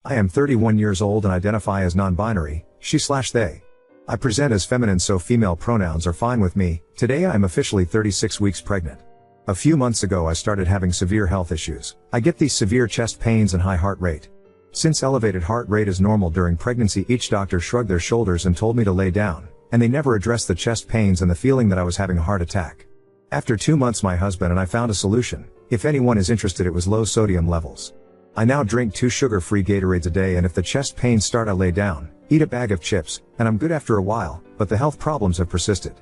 I am 31 years old and identify as non-binary, she/they. I present as feminine, so female pronouns are fine with me. Today I am officially 36 weeks pregnant. A few months ago I started having severe health issues. I get these severe chest pains and high heart rate. Since elevated heart rate is normal during pregnancy, each doctor shrugged their shoulders and told me to lay down, and they never addressed the chest pains and the feeling that I was having a heart attack. After 2 months my husband and I found a solution. If anyone is interested, it was low sodium levels. I now drink 2 sugar-free Gatorades a day, and if the chest pains start I lay down, eat a bag of chips, and I'm good after a while, but the health problems have persisted.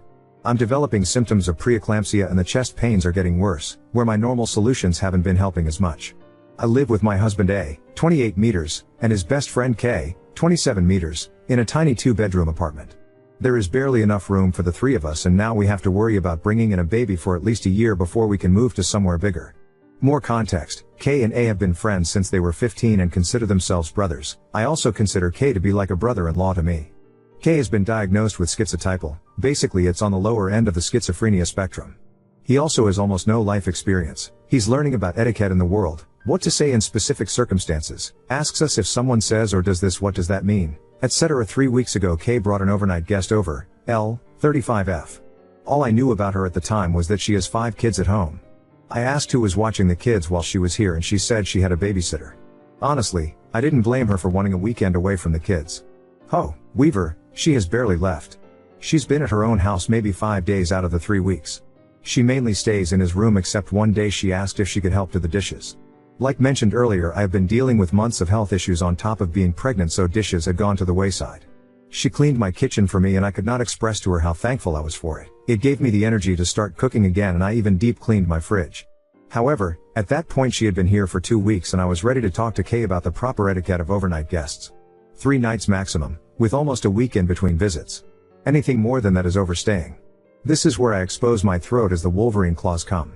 I'm developing symptoms of preeclampsia and the chest pains are getting worse, where my normal solutions haven't been helping as much. I live with my husband A, 28 meters, and his best friend K, 27 meters, in a tiny 2-bedroom apartment. There is barely enough room for the 3 of us, and now we have to worry about bringing in a baby for at least a year before we can move to somewhere bigger. More context, K and A have been friends since they were 15 and consider themselves brothers. I also consider K to be like a brother-in-law to me. K has been diagnosed with schizotypal, basically it's on the lower end of the schizophrenia spectrum. He also has almost no life experience. He's learning about etiquette in the world, what to say in specific circumstances, asks us if someone says or does this, what does that mean, etc. 3 weeks ago K brought an overnight guest over, L, 35F. All I knew about her at the time was that she has 5 kids at home. I asked who was watching the kids while she was here and she said she had a babysitter. Honestly, I didn't blame her for wanting a weekend away from the kids. Oh, Weaver, she has barely left. She's been at her own house maybe 5 days out of the 3 weeks. She mainly stays in his room, except one day she asked if she could help do the dishes. Like mentioned earlier, I have been dealing with months of health issues on top of being pregnant, so dishes had gone to the wayside. She cleaned my kitchen for me and I could not express to her how thankful I was for it. It gave me the energy to start cooking again, and I even deep cleaned my fridge. However, at that point she had been here for 2 weeks and I was ready to talk to Kay about the proper etiquette of overnight guests. 3 nights maximum, with almost a week in between visits. Anything more than that is overstaying. This is where I expose my throat as the Wolverine claws come.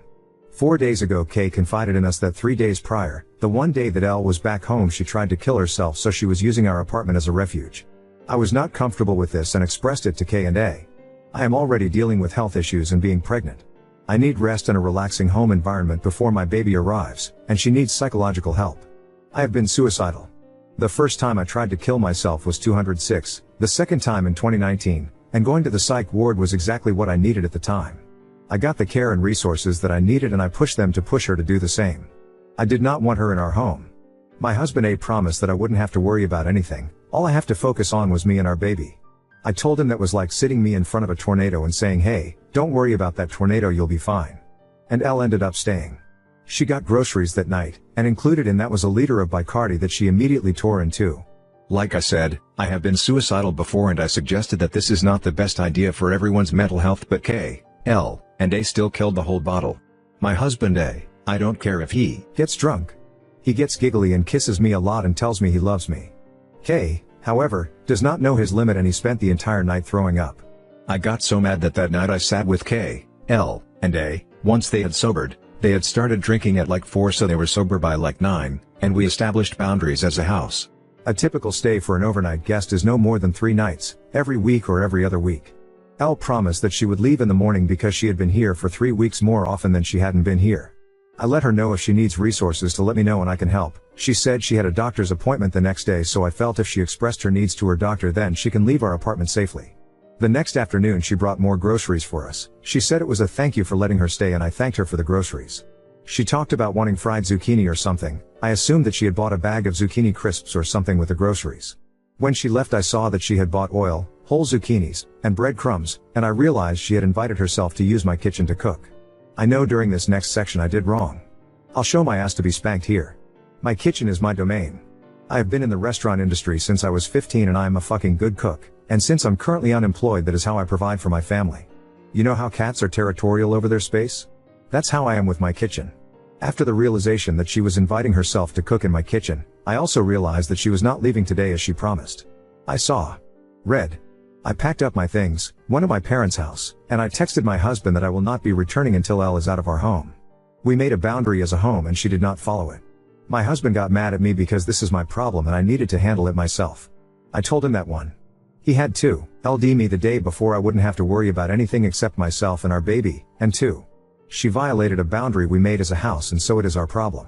4 days ago Kay confided in us that 3 days prior, the one day that Elle was back home, she tried to kill herself, so she was using our apartment as a refuge. I was not comfortable with this and expressed it to K and A. I am already dealing with health issues and being pregnant. I need rest and a relaxing home environment before my baby arrives, and she needs psychological help. I have been suicidal. The first time I tried to kill myself was 206, the second time in 2019, and going to the psych ward was exactly what I needed at the time. I got the care and resources that I needed, and I pushed them to push her to do the same. I did not want her in our home. My husband A promised that I wouldn't have to worry about anything, all I have to focus on was me and our baby. I told him that was like sitting me in front of a tornado and saying, hey, don't worry about that tornado, you'll be fine. And Elle ended up staying. She got groceries that night, and included in that was a liter of Bacardi that she immediately tore in two. Like I said, I have been suicidal before, and I suggested that this is not the best idea for everyone's mental health, but K, L, and A still killed the whole bottle. My husband A, I don't care if he gets drunk. He gets giggly and kisses me a lot and tells me he loves me. K, however, does not know his limit, and he spent the entire night throwing up. I got so mad that night I sat with K, L, and A. Once they had sobered, they had started drinking at like 4, so they were sober by like 9, and we established boundaries as a house. A typical stay for an overnight guest is no more than 3 nights, every week or every other week. Elle promised that she would leave in the morning because she had been here for 3 weeks more often than she hadn't been here. I let her know if she needs resources to let me know and I can help. She said she had a doctor's appointment the next day, so I felt if she expressed her needs to her doctor, then she can leave our apartment safely. The next afternoon she brought more groceries for us. She said it was a thank you for letting her stay, and I thanked her for the groceries. She talked about wanting fried zucchini or something. I assumed that she had bought a bag of zucchini crisps or something with the groceries. When she left I saw that she had bought oil, whole zucchinis, and breadcrumbs, and I realized she had invited herself to use my kitchen to cook. I know during this next section I did wrong. I'll show my ass to be spanked here. My kitchen is my domain. I have been in the restaurant industry since I was 15 and I am a fucking good cook, and since I'm currently unemployed, that is how I provide for my family. You know how cats are territorial over their space? That's how I am with my kitchen. After the realization that she was inviting herself to cook in my kitchen, I also realized that she was not leaving today as she promised. I saw red. I packed up my things, went to my parents' house, and I texted my husband that I will not be returning until Elle is out of our home. We made a boundary as a home and she did not follow it. My husband got mad at me because this is my problem and I needed to handle it myself. I told him that one. He had to LD me the day before I wouldn't have to worry about anything except myself and our baby, and 2. She violated a boundary we made as a house, and so it is our problem.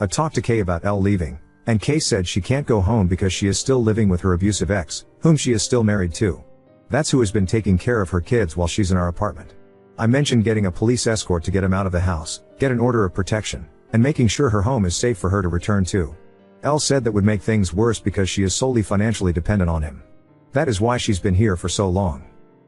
A talk to K about Elle leaving. And Kay said she can't go home because she is still living with her abusive ex, whom she is still married to. That's who has been taking care of her kids while she's in our apartment. I mentioned getting a police escort to get him out of the house, get an order of protection, and making sure her home is safe for her to return to. Elle said that would make things worse because she is solely financially dependent on him. That is why she's been here for so long.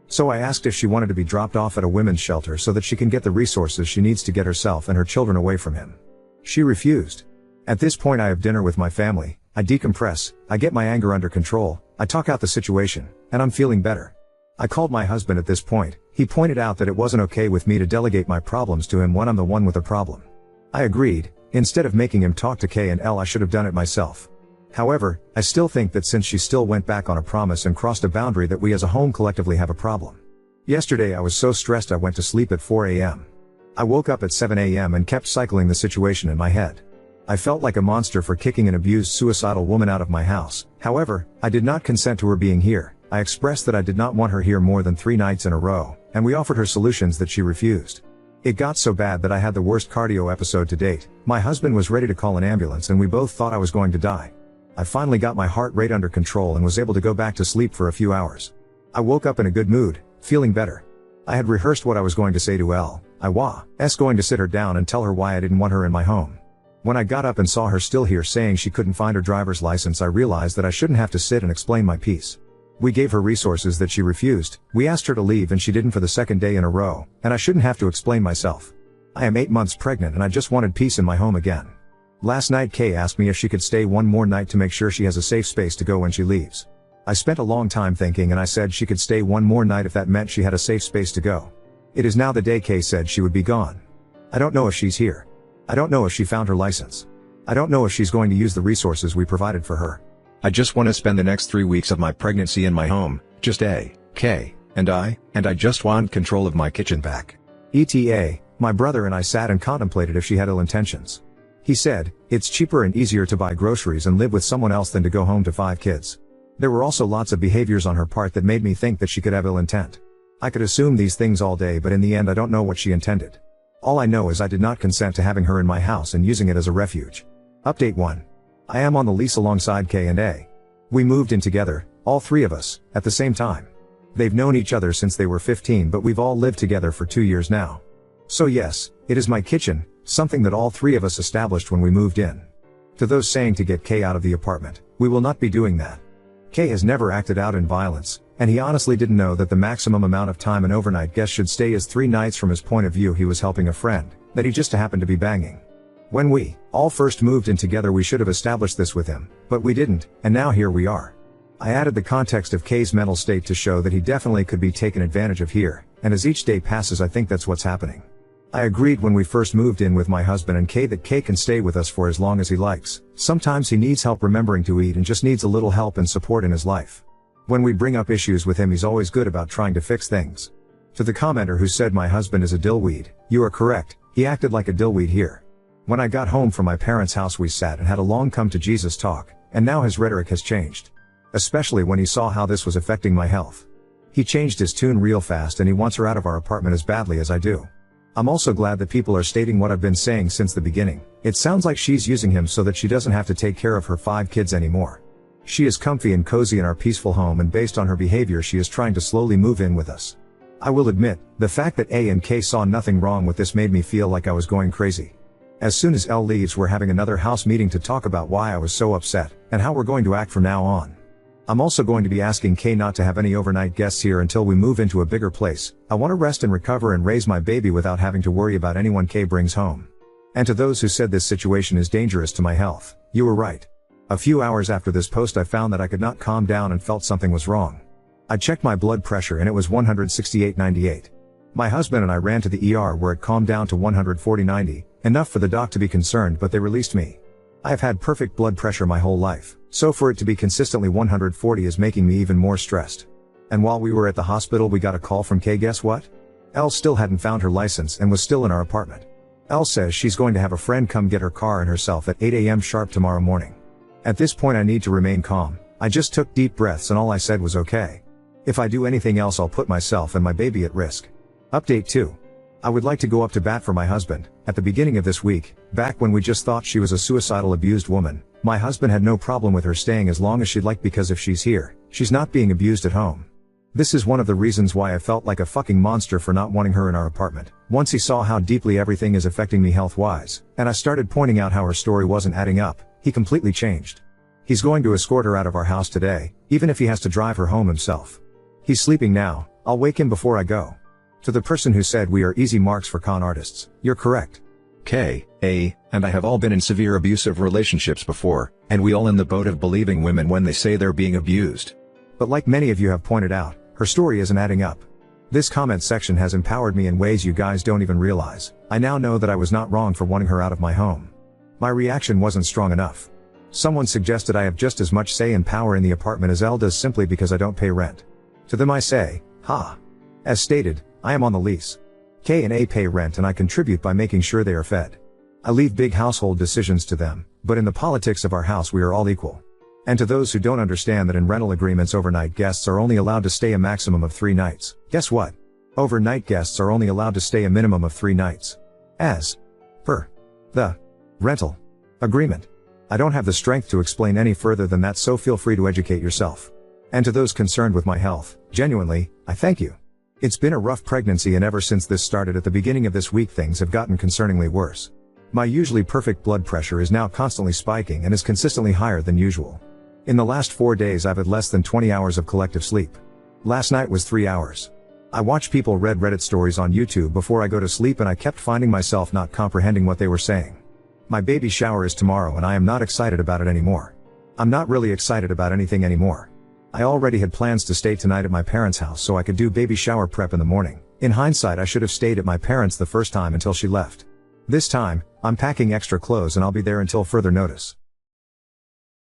So I asked if she wanted to be dropped off at a women's shelter so that she can get the resources she needs to get herself and her children away from him. She refused. At this point I have dinner with my family, I decompress, I get my anger under control, I talk out the situation, and I'm feeling better. I called my husband at this point. He pointed out that it wasn't okay with me to delegate my problems to him when I'm the one with a problem. I agreed. Instead of making him talk to Kay and Elle, I should have done it myself. However, I still think that since she still went back on a promise and crossed a boundary, that we as a home collectively have a problem. Yesterday I was so stressed I went to sleep at 4 a.m. I woke up at 7 a.m. and kept cycling the situation in my head. I felt like a monster for kicking an abused suicidal woman out of my house. However, I did not consent to her being here. I expressed that I did not want her here more than 3 nights in a row, and we offered her solutions that she refused. It got so bad that I had the worst cardio episode to date. My husband was ready to call an ambulance and we both thought I was going to die. I finally got my heart rate under control and was able to go back to sleep for a few hours. I woke up in a good mood, feeling better. I had rehearsed what I was going to say to Elle. I was going to sit her down and tell her why I didn't want her in my home. When I got up and saw her still here saying she couldn't find her driver's license, I realized that I shouldn't have to sit and explain my piece. We gave her resources that she refused, we asked her to leave and she didn't for the second day in a row, and I shouldn't have to explain myself. I am 8 months pregnant and I just wanted peace in my home again. Last night Kay asked me if she could stay one more night to make sure she has a safe space to go when she leaves. I spent a long time thinking and I said she could stay one more night if that meant she had a safe space to go. It is now the day Kay said she would be gone. I don't know if she's here. I don't know if she found her license. I don't know if she's going to use the resources we provided for her. I just want to spend the next 3 weeks of my pregnancy in my home, just Kay, and I just want control of my kitchen back. ETA, my brother and I sat and contemplated if she had ill intentions. He said, it's cheaper and easier to buy groceries and live with someone else than to go home to 5 kids. There were also lots of behaviors on her part that made me think that she could have ill intent. I could assume these things all day, but in the end I don't know what she intended. All I know is I did not consent to having her in my house and using it as a refuge. Update 1. I am on the lease alongside Kay and A. We moved in together, all 3 of us, at the same time. They've known each other since they were 15, but we've all lived together for 2 years now. So yes, it is my kitchen, something that all 3 of us established when we moved in. To those saying to get Kay out of the apartment, we will not be doing that. Kay has never acted out in violence, and he honestly didn't know that the maximum amount of time an overnight guest should stay is 3 nights. From his point of view, he was helping a friend that he just happened to be banging. When we all first moved in together, we should have established this with him, but we didn't, and now here we are. I added the context of Kay's mental state to show that he definitely could be taken advantage of here, and as each day passes I think that's what's happening. I agreed when we first moved in with my husband and Kay that Kay can stay with us for as long as he likes. Sometimes he needs help remembering to eat and just needs a little help and support in his life. When we bring up issues with him, he's always good about trying to fix things. To the commenter who said my husband is a dillweed, you are correct, he acted like a dillweed here. When I got home from my parents' house we sat and had a long come to Jesus talk, and now his rhetoric has changed. Especially when he saw how this was affecting my health. He changed his tune real fast and he wants her out of our apartment as badly as I do. I'm also glad that people are stating what I've been saying since the beginning. It sounds like she's using him so that she doesn't have to take care of her 5 kids anymore. She is comfy and cozy in our peaceful home, and based on her behavior she is trying to slowly move in with us. I will admit, the fact that A and K saw nothing wrong with this made me feel like I was going crazy. As soon as Elle leaves, we're having another house meeting to talk about why I was so upset, and how we're going to act from now on. I'm also going to be asking Kay not to have any overnight guests here until we move into a bigger place. I want to rest and recover and raise my baby without having to worry about anyone Kay brings home. And to those who said this situation is dangerous to my health, you were right. A few hours after this post I found that I could not calm down and felt something was wrong. I checked my blood pressure and it was 168/98. My husband and I ran to the ER where it calmed down to 140/90, enough for the doc to be concerned, but they released me. I have had perfect blood pressure my whole life, so for it to be consistently 140 is making me even more stressed. And while we were at the hospital we got a call from Kay. Guess what? Elle still hadn't found her license and was still in our apartment. Elle says she's going to have a friend come get her car and herself at 8 a.m. sharp tomorrow morning. At this point I need to remain calm. I just took deep breaths and all I said was okay. If I do anything else I'll put myself and my baby at risk. Update 2. I would like to go up to bat for my husband, At the beginning of this week, back when we just thought she was a suicidal abused woman, my husband had no problem with her staying as long as she'd like because if she's here, she's not being abused at home. This is one of the reasons why I felt like a fucking monster for not wanting her in our apartment. Once he saw how deeply everything is affecting me health-wise, and I started pointing out how her story wasn't adding up, he completely changed. He's going to escort her out of our house today, even if he has to drive her home himself. He's sleeping now, I'll wake him before I go. To the person who said we are easy marks for con artists, you're correct. K.A. and I have all been in severe abusive relationships before, and we all in the boat of believing women when they say they're being abused. But like many of you have pointed out, her story isn't adding up. This comment section has empowered me in ways you guys don't even realize. I now know that I was not wrong for wanting her out of my home. My reaction wasn't strong enough. Someone suggested I have just as much say and power in the apartment as Elle does simply because I don't pay rent. To them I say, ha. As stated, I am on the lease. K and A pay rent and I contribute by making sure they are fed. I leave big household decisions to them, but in the politics of our house we are all equal. And to those who don't understand that in rental agreements overnight guests are only allowed to stay a maximum of 3 nights, guess what? Overnight guests are only allowed to stay a minimum of 3 nights. As per the rental agreement. I don't have the strength to explain any further than that, so feel free to educate yourself. And to those concerned with my health, genuinely, I thank you. It's been a rough pregnancy, and ever since this started at the beginning of this week things have gotten concerningly worse. My usually perfect blood pressure is now constantly spiking and is consistently higher than usual. In the last 4 days I've had less than 20 hours of collective sleep. Last night was 3 hours. I watch people read Reddit stories on YouTube before I go to sleep and I kept finding myself not comprehending what they were saying. My baby shower is tomorrow and I am not excited about it anymore. I'm not really excited about anything anymore. I already had plans to stay tonight at my parents' house so I could do baby shower prep in the morning. In hindsight I should have stayed at my parents' the first time until she left. This time, I'm packing extra clothes and I'll be there until further notice.